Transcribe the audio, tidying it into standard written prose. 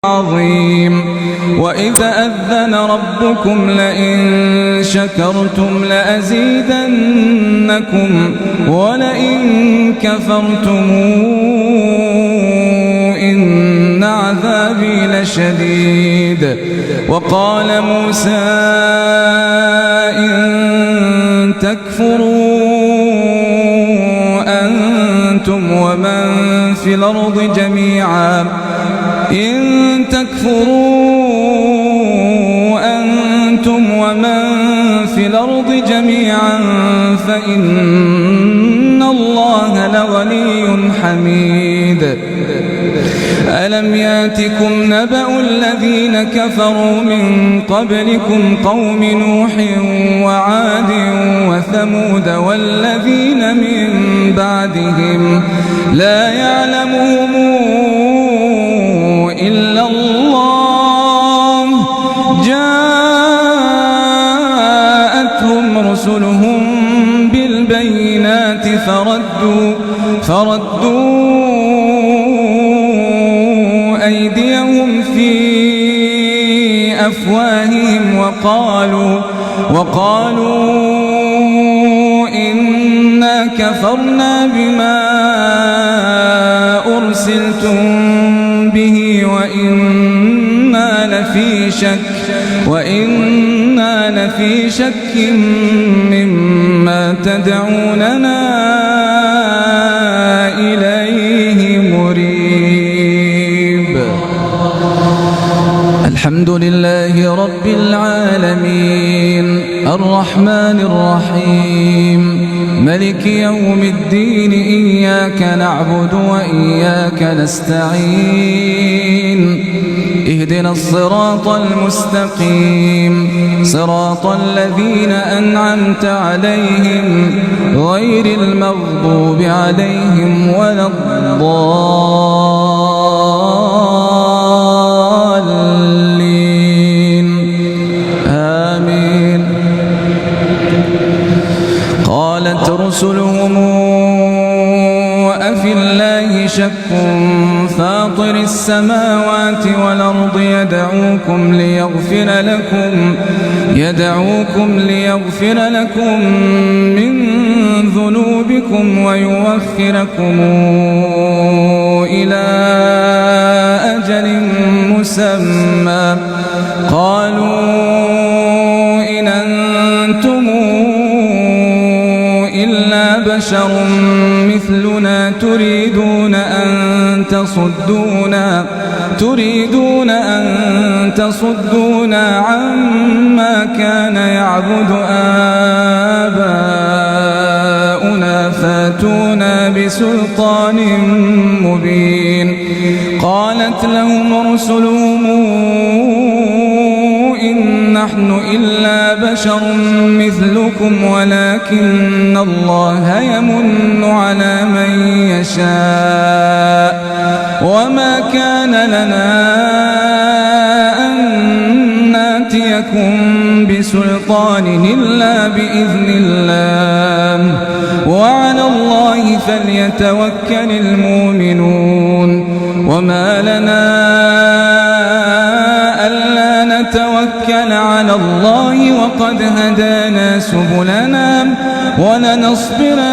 عظيم. وإذ أذن ربكم لئن شكرتم لأزيدنكم ولئن كفرتم إن عذابي لشديد. وقال موسى إن تكفروا أنتم ومن في الأرض جميعا فإن الله لغني حميد. ألم ياتكم نبأ الذين كفروا من قبلكم قوم نوح وعاد وثمود والذين من بعدهم لا يعلمهم إلا الله جاءتهم رسلهم بالبينات فردوا أيديهم في أفواههم وقالوا إنا كفرنا بما أرسلتم به وإنا لفي شك مما تدعوننا إليه مريب. الحمد لله رب العالمين الرحمن الرحيم ملك يوم الدين إياك نعبد وإياك نستعين اهدنا الصراط المستقيم صراط الذين أنعمت عليهم غير المغضوب عليهم ولا الضالين آمين. قالت رسلهم أفي الله شك فاطر السماوات والأرض يدعوكم ليغفر لكم من ذنوبكم ويوخركم إلى أجل مسمى قالوا إن أنتم إلا بشر مثلنا تريدون أن تصدونا عما كان يعبد آباؤنا فاتونا بسلطان مبين. قالت لهم رسلهم إن نحن إلا بشر مثلكم ولكن الله يمن على من يشاء وما كان لنا أن ناتيكم بسلطان إلا بإذن الله وعلى الله فليتوكل المؤمنون. وما لنا ألا نتوكل على الله وقد هدانا سبلنا ولنصبرن